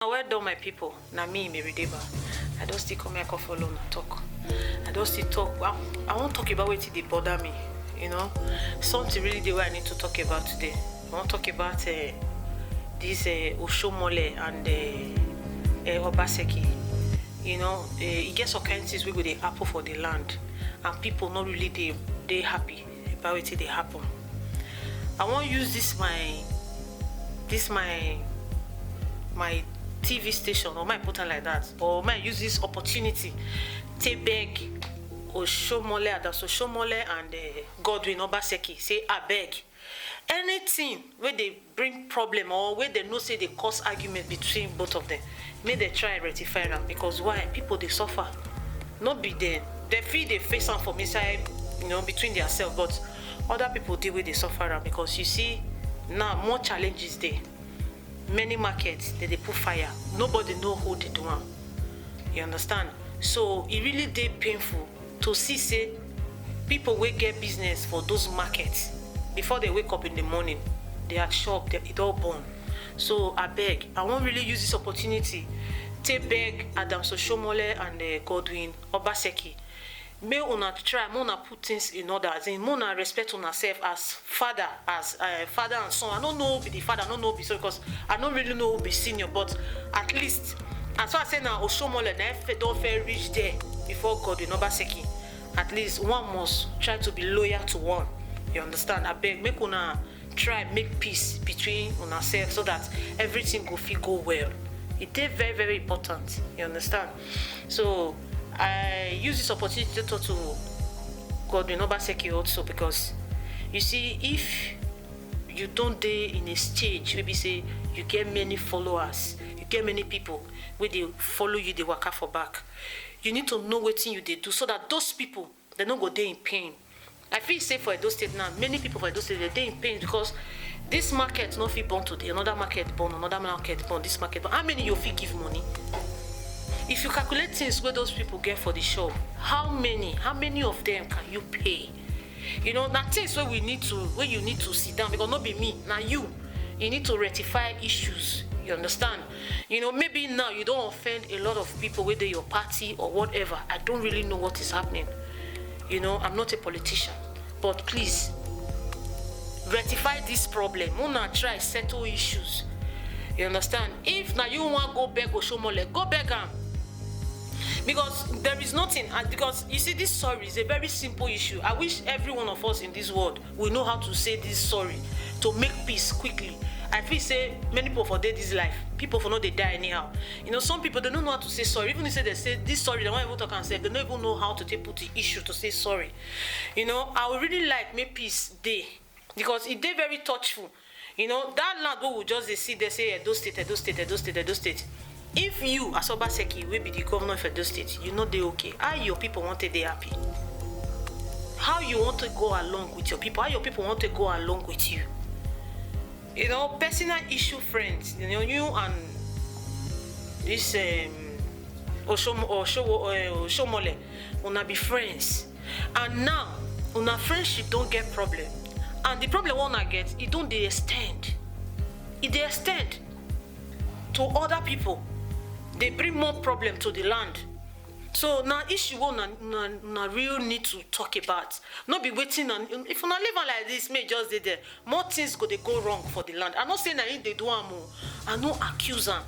Well done, my people. Now me, Mary Deba. I don't still come here for long and talk. I don't still talk. I won't talk about what they bother me. Something really the way I need to talk about today. I want to talk about this Oshomole and Obaseki. It gets some kind of things we go the apple for the land, and people not really they happy about it. They happen. I want to use this my TV station or my put like that, or might use this opportunity to beg Oshomole and Godwin Obaseki say I beg anything where they bring problem or where they know say they cause argument between both of them, may they try and rectify them. Because why people they suffer not be there, they feel they face them from inside between themselves, but other people deal with they suffer them. Because you see now more challenges there. Many markets they put fire, nobody know who they do them. You understand? So it really did painful to see say people will get business for those markets before they wake up in the morning. They are shop, it all burn. So I beg, I won't really use this opportunity to beg Adams Oshomole and Godwin Obaseki. May una try, una put things in order. As in, una respect on herself as father and son. I don't know be the father, I don't know be so because I don't really know who be senior, but at least as far as I say now Oshomole na don't fair reach there before Godwin Obaseki. At least one must try to be loyal to one. You understand? I beg, make una try make peace between una self so that everything go well. It is very, very important. You understand? So I use this opportunity to talk to Godwin Obaseki also, because you see, if you don't day in a stage, maybe say you get many followers, you get many people where they follow you, they work out for back. You need to know what thing you they do so that those people they don't go there in pain. I feel safe for Edo State now. Many people for Edo State they're in pain because this market not feel born today, another market born, this market born. How many you feel give money? If you calculate things where those people get for the shop, how many of them can you pay? Now things where you need to sit down, because not be me, now you need to rectify issues. You understand? Maybe now you don't offend a lot of people, whether your party or whatever. I don't really know what is happening. I'm not a politician, but please rectify this problem. Una try settle issues. You understand? If now you want go beg Oshomole, go beg him. Because there is nothing, because you see this sorry is a very simple issue. I wish every one of us in this world will know how to say this sorry to make peace quickly. I feel say many people for this life, people for not they die anyhow. Some people they don't know how to say sorry. Even if they say this sorry, they won't even talk and say they don't even know how to put the issue to say sorry. I would really like make peace day, because it day very touchful. That land where we just they see they say Edo State. If you as Obaseki will be the governor of Edo State, they okay. How your people wanted they happy? How you want to go along with your people? How your people want to go along with you? Personal issue friends. You and this Oshomole, una be friends, and now una friendship don't get problem, and the problem wanna get it don't they extend. It they extend to other people. They bring more problem to the land. So now issue na real need to talk about. Not be waiting on. If una live on like this, may just dey there. More things they go wrong for the land. I'm not saying that they do am. I no accuse them.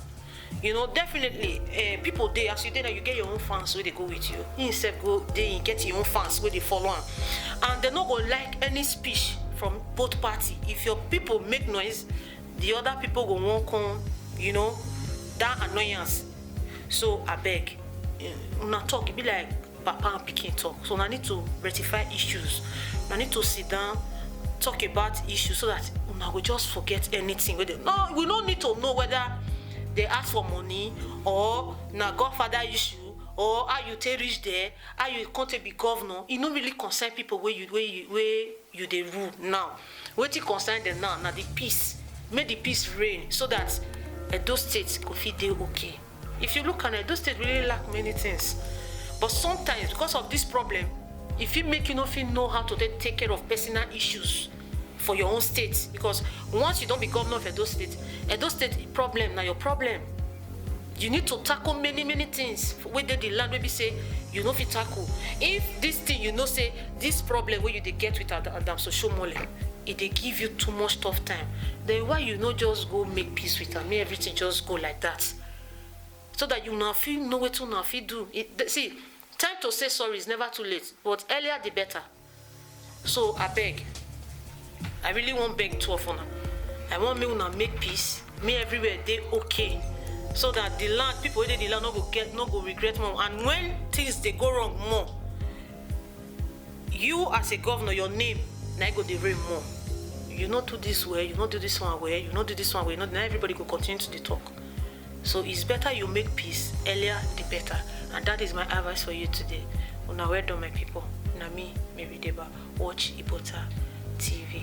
Definitely people they as you did that you get your own fans where they go with you. Instead go they get your own fans where they follow am. And they not gonna like any speech from both parties. If your people make noise, the other people go won't come, that annoyance. So I beg, una talk, it be like papa and pikin talk. So I need to rectify issues. I need to sit down, talk about issues so that una will just forget anything. No, we don't need to know whether they ask for money or na godfather issue or how you take reach there, how you can't be governor. It don't really concern people where you they rule now. What it concern them now the peace. Make the peace reign so that Edo State could feel they okay. If you look at Edo State really lack many things. But sometimes because of this problem, if you make you feel know how to take care of personal issues for your own state, because once you don't be governor of Edo State problem now your problem. you need to tackle many things wey dey the land wey be say you no fit tackle. If this thing you know say this problem wey you dey get with Adams Oshiomhole, e dey give you too much tough time, then why you no just go make peace with am, make everything just go like that, so that you now fit know wetin una fit do. See, time to say sorry is never too late, but earlier the better. So abeg, I really wan beg two of una, I want make una make peace, make everywhere dey okay, so that the land, people wey dey the land no go regret more. And when things dey go wrong more, you as a governor, your name na go dey reign more. You no do this way, you no do this one way, you no do this one way, now everybody go continue to dey talk. So it's better you make peace, earlier the better. And that is my advice for you today. Una well done, my people. Na me, Mary Deba. Watch Ibota TV.